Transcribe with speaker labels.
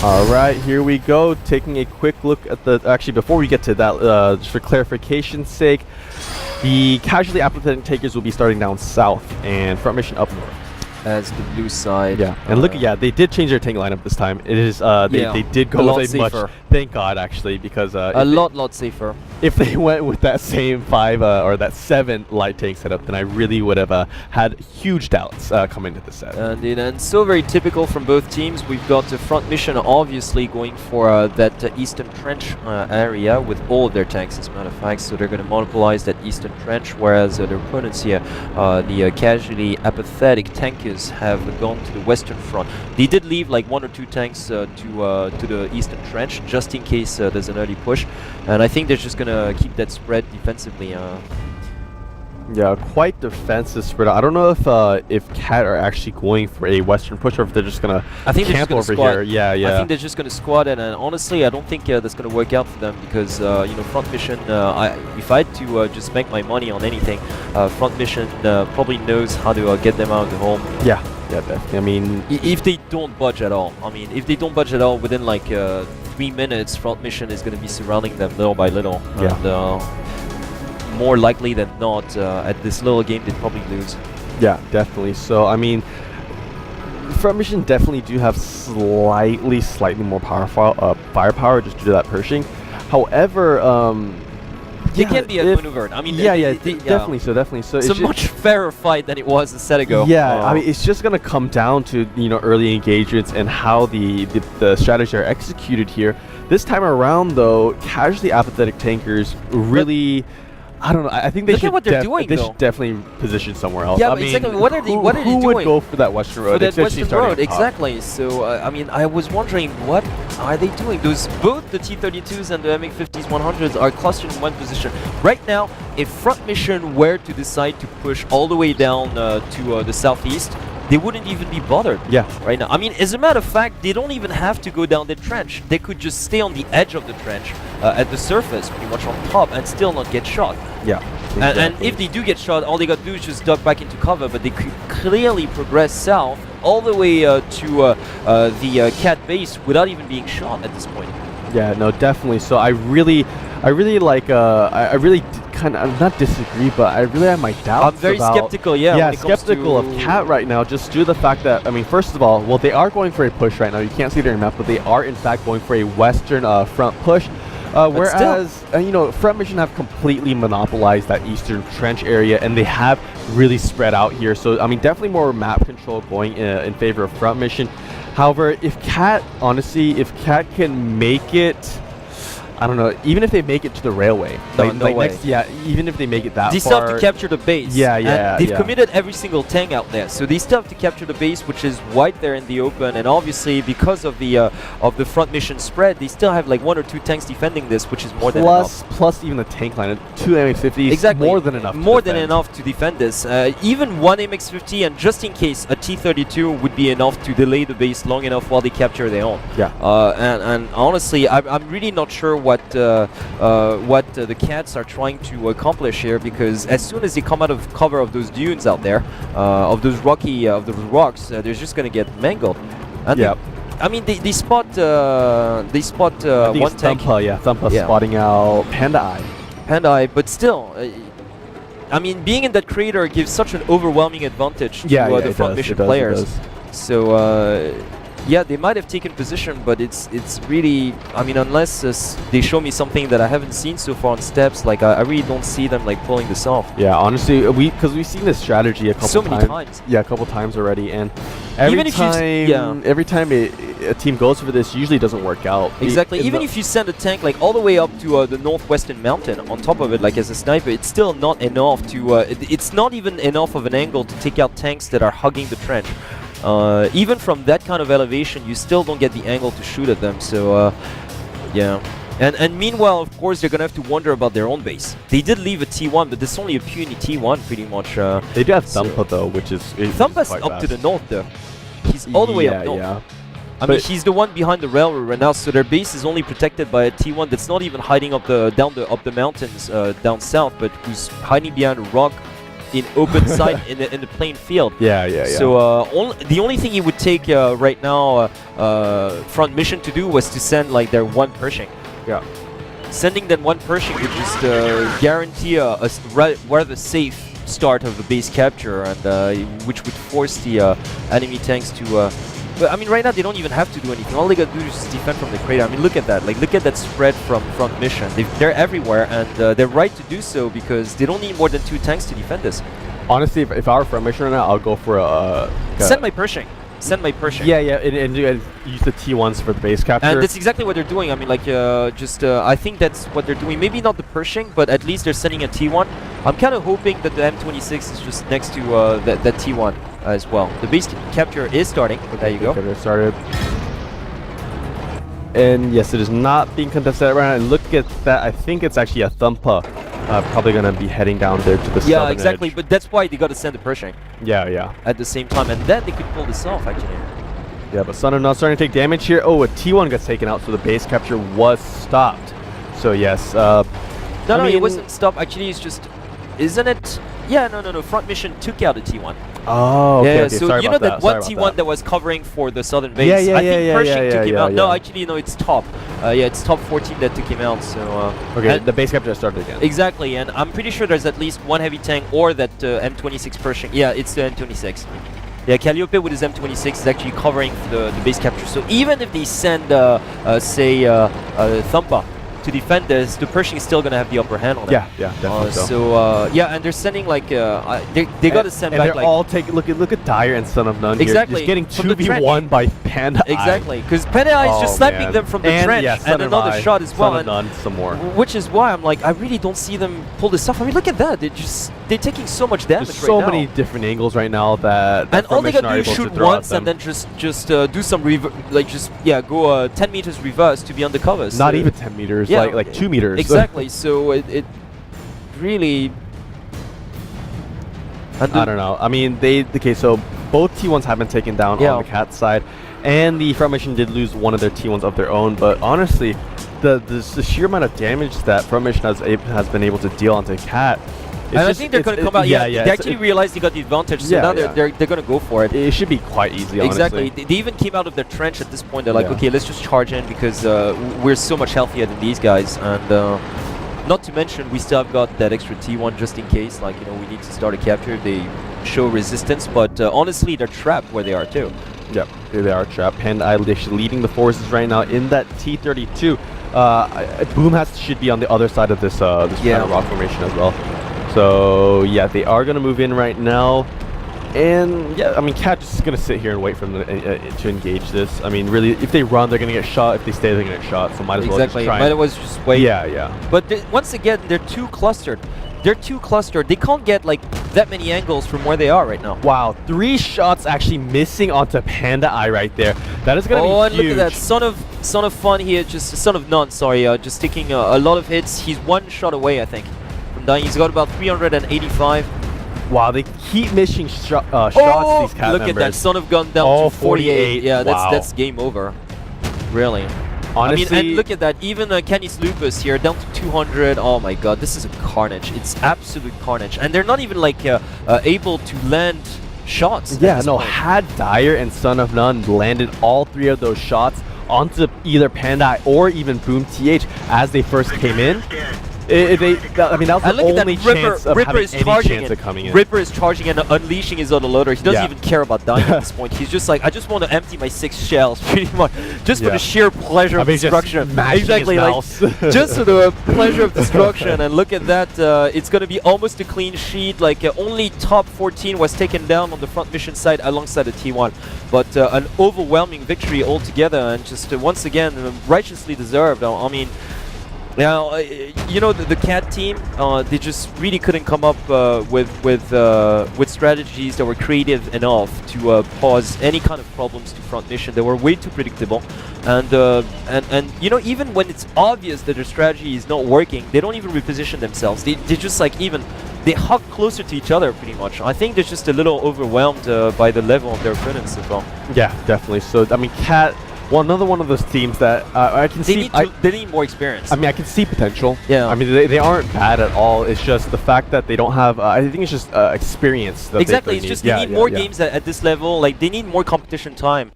Speaker 1: All right, here we go. Taking a quick look at the. Actually, before we get to that, just for clarification's sake, the casually apathetic takers will be starting down south and front mission up north.
Speaker 2: As the blue side.
Speaker 1: Yeah, and look, yeah, they did change their tank lineup this time. It is, they did go with a much. Thank God, actually, because
Speaker 2: a lot safer.
Speaker 1: If they went with that same 5 or that 7 light tank setup, then I really would have had huge doubts coming into the set.
Speaker 2: And so very typical from both teams. We've got the front mission obviously going for that eastern trench area with all of their tanks, as a matter of fact. So they're going to monopolize that eastern trench, whereas their opponents here, the casually apathetic tankers, have gone to the western front. They did leave like 1 or 2 tanks to the eastern trench, just in case there's an early push. And I think they're just going to keep that spread defensively.
Speaker 1: Yeah, quite defensive spread. I don't know if Cat are actually going for a western push or if they're just gonna camp over here. Yeah.
Speaker 2: I think they're just gonna squat it, and honestly, I don't think that's gonna work out for them because you know, front mission. If I had to just make my money on anything, front mission probably knows how to get them out of the home.
Speaker 1: Yeah, definitely. I mean,
Speaker 2: if they don't budge at all. I mean, if they don't budge at all, within like 3 minutes, front mission is gonna be surrounding them little by little.
Speaker 1: Yeah.
Speaker 2: And, more likely than not, at this little game, they'd probably lose.
Speaker 1: Yeah, definitely. So, I mean, front mission definitely do have slightly more firepower just due to that Pershing. However,
Speaker 2: they can be outmaneuvered. I mean,
Speaker 1: definitely so.
Speaker 2: It's a much fairer fight than it was a set ago.
Speaker 1: Yeah, I mean, it's just gonna come down to, you know, early engagements and how the strategies are executed here. This time around, though, casually apathetic tankers really. I don't know. I think they should.
Speaker 2: What they're doing,
Speaker 1: they should definitely position somewhere else.
Speaker 2: Yeah,
Speaker 1: I mean,
Speaker 2: exactly. What are they doing?
Speaker 1: Who would go for that western road?
Speaker 2: For that western road, exactly. So I mean, I was wondering, what are they doing? Both the T-32s and the MiG-50s 100s are clustered in one position right now. If front mission were to decide to push all the way down to the southeast, they wouldn't even be bothered.
Speaker 1: Yeah.
Speaker 2: Right now. I mean, as a matter of fact, they don't even have to go down the trench. They could just stay on the edge of the trench, at the surface, pretty much on top, and still not get shot.
Speaker 1: Yeah. Exactly.
Speaker 2: And if they do get shot, all they got to do is just duck back into cover. But they could clearly progress south all the way to the Cat base without even being shot at this point.
Speaker 1: Yeah. No, definitely. So I really like. I really kind of not disagree, but I really have my doubts.
Speaker 2: I'm very skeptical. Yeah,
Speaker 1: skeptical of Cat right now, just due to the fact that, I mean, first of all, well, they are going for a push right now. You can't see their map, but they are in fact going for a western front push. Whereas, you know, front mission have completely monopolized that eastern trench area, and they have really spread out here. So, I mean, definitely more map control going in favor of front mission. However, if Cat can make it, I don't know, even if they make it to the railway,
Speaker 2: no way.
Speaker 1: Even if they make it that
Speaker 2: far, they still have to capture the base. They've committed every single tank out there, so they still have to capture the base, which is right there in the open. And obviously, because of the front mission spread, they still have like 1 or 2 tanks defending this, which is more than enough.
Speaker 1: Plus, even the tank line, 2 MX-50s,
Speaker 2: exactly,
Speaker 1: more than enough.
Speaker 2: More than enough to defend this. Even 1 MX-50, and just in case, a T-32 would be enough to delay the base long enough while they capture their own.
Speaker 1: Yeah.
Speaker 2: And honestly, I'm really not sure what the Cats are trying to accomplish here, because as soon as they come out of cover of those dunes out there, of those rocks, they're just gonna get mangled. And I mean, they spot one tank.
Speaker 1: Thumpa spotting out Panda Eye.
Speaker 2: But still, I mean, being in that crater gives such an overwhelming advantage to the front mission players. So. Yeah, they might have taken position, but it's really, I mean, unless they show me something that I haven't seen so far on steps, like I really don't see them like pulling this off.
Speaker 1: Yeah, honestly, because we've seen this strategy a couple
Speaker 2: times.
Speaker 1: Yeah, a couple times already, and every time a team goes for this, usually doesn't work out.
Speaker 2: Exactly. Even if you send a tank like all the way up to the northwestern mountain on top of it, like as a sniper, it's still not enough to. It's not even enough of an angle to take out tanks that are hugging the trench. Even from that kind of elevation, you still don't get the angle to shoot at them. So, yeah. And meanwhile, of course, they're gonna have to wonder about their own base. They did leave a T1, but this is only a puny T1, pretty much.
Speaker 1: They do have Thumpa though, which is
Speaker 2: Thumpa's up to the north though. He's all the way up north.
Speaker 1: Yeah.
Speaker 2: I mean, he's the one behind the railroad right now, so their base is only protected by a T1 that's not even hiding up the mountains down south, but who's hiding behind a rock in open sight in the plain field.
Speaker 1: Yeah.
Speaker 2: So the only thing he would take right now, front mission to do was to send like their one Pershing.
Speaker 1: Yeah.
Speaker 2: Sending them one Pershing would just guarantee a rather safe start of the base capture, and which would force the enemy tanks to. But I mean, right now they don't even have to do anything. All they gotta do is just defend from the crater. I mean, look at that. Like, look at that spread from front mission. They're everywhere, and they're right to do so because they don't need more than 2 tanks to defend this.
Speaker 1: Honestly, if I were front mission right now, I'll go for
Speaker 2: Send my Pershing. Send my Pershing.
Speaker 1: Yeah, and use the T1s for the base capture.
Speaker 2: And that's exactly what they're doing. I mean, like, I think that's what they're doing. Maybe not the Pershing, but at least they're sending a T1. I'm kind of hoping that the M26 is just next to that T1 as well. The base capture is starting. There you go.
Speaker 1: Capture started. And yes, it is not being contested right now. And look at that. I think it's actually a Thumpa. Probably going to be heading down there to the southern
Speaker 2: Yeah, exactly.
Speaker 1: edge.
Speaker 2: But that's why they got to send the Pershing.
Speaker 1: Yeah.
Speaker 2: At the same time, and then they could pull this off, actually.
Speaker 1: Yeah, but Son of not starting to take damage here. Oh, a T1 gets taken out, so the base capture was stopped. So yes.
Speaker 2: No, it wasn't stopped. Actually, it's just, isn't it? Yeah, no. Front mission took out a T1.
Speaker 1: Oh, okay.
Speaker 2: So
Speaker 1: sorry
Speaker 2: you know
Speaker 1: about
Speaker 2: that one T1 that was covering for the southern base.
Speaker 1: Yeah,
Speaker 2: I think Pershing took him out.
Speaker 1: yeah.
Speaker 2: No, actually, no. It's top. Yeah, it's top 14 that took him out. So
Speaker 1: okay, the base capture started again.
Speaker 2: Exactly, and I'm pretty sure there's at least one heavy tank or that M26 Pershing. Yeah, it's the M26. Yeah, Calliope with his M26 is actually covering the base capture. So even if they send, say, Thumpa to defend this, the Pershing is still going to have the upper hand on it.
Speaker 1: Yeah, definitely
Speaker 2: so. Yeah, and they're sending like they got to send back
Speaker 1: they're
Speaker 2: like
Speaker 1: all taking look at Dyer and Son of None
Speaker 2: exactly
Speaker 1: here, just getting 2v1 by Panda Eye.
Speaker 2: Exactly, because Panda Eye is just slapping them from the trench and another shot as well.
Speaker 1: Son of None some more.
Speaker 2: Which is why I'm like, I really don't see them pull this off. I mean, look at that. They're taking so much damage.
Speaker 1: There's so many different angles right now that
Speaker 2: and all they gotta do is shoot once and then just do some go 10 meters reverse to be on the cover.
Speaker 1: Not even 10 meters, like 2 meters.
Speaker 2: Exactly. So it really.
Speaker 1: I don't know. I mean, so both T1s have been taken down on the Cat side, and the front mission did lose one of their T1s of their own. But honestly, the sheer amount of damage that front mission has been able to deal onto Cat.
Speaker 2: And I think they're going to come out. Yeah. They actually realized they got the advantage, so now they're going to go for it.
Speaker 1: It should be quite easy.
Speaker 2: Exactly.
Speaker 1: Honestly.
Speaker 2: They even came out of their trench at this point. They're like, okay, let's just charge in because we're so much healthier than these guys, and not to mention we still have got that extra T1 just in case. Like, we need to start a capture. They show resistance, but honestly, they're trapped where they are too.
Speaker 1: Yep, they are trapped. Panda Eye leading the forces right now in that T32. Boom should be on the other side of this kind of rock formation as well. So yeah, they are going to move in right now, and yeah, I mean, Cat just is going to sit here and wait for them to engage this. I mean, really, if they run, they're going to get shot. If they stay, they're going to get shot. So might as well just try.
Speaker 2: Might as well just wait.
Speaker 1: Yeah.
Speaker 2: But once again, they're too clustered. They can't get like that many angles from where they are right now.
Speaker 1: Wow, 3 shots actually missing onto Panda Eye right there. That is going to be huge.
Speaker 2: Oh, and look at that, Son of Fun here, Son of None, sorry, just taking a lot of hits. He's 1 shot away, I think, from dying. He's got about 385.
Speaker 1: Wow, they keep missing shots, these Cat
Speaker 2: look
Speaker 1: members.
Speaker 2: at that, Son of Gun down to 48. Yeah,
Speaker 1: wow.
Speaker 2: that's game over. Really.
Speaker 1: Honestly,
Speaker 2: I mean, and look at that. Even Canis Lupus here, down to 200. Oh my god, this is a carnage. It's absolute carnage. And they're not even like able to land shots.
Speaker 1: Yeah, no, had Dyer and Son of None landed all 3 of those shots onto either Panda Eye or even Boom TH as they first came in, I mean, that was the only chance of having any chance of coming in.
Speaker 2: Ripper is charging and unleashing his autoloader. He doesn't even care about dying at this point. He's just like, I just want to empty my 6 shells, pretty much, just for the sheer pleasure of destruction.
Speaker 1: Exactly,
Speaker 2: like just for the pleasure of destruction. And look at that, it's going to be almost a clean sheet. Like only top 14 was taken down on the front mission side alongside the T1, but an overwhelming victory altogether, and just once again righteously deserved. I mean. Now, the Cat team, they just really couldn't come up with strategies that were creative enough to pause any kind of problems to front mission. They were way too predictable, and even when it's obvious that their strategy is not working, they don't even reposition themselves. They just like they hug closer to each other pretty much. I think they're just a little overwhelmed by the level of their opponents as well.
Speaker 1: Yeah, definitely. So I mean, Cat Well, another one of those teams that I can
Speaker 2: They
Speaker 1: see.
Speaker 2: they need more experience.
Speaker 1: I mean, I can see potential.
Speaker 2: Yeah.
Speaker 1: I mean, they aren't bad at all. It's just the fact that they don't have. I think it's just experience. That
Speaker 2: exactly.
Speaker 1: they
Speaker 2: It's
Speaker 1: need.
Speaker 2: just they need more games at this level. Like they need more competition time.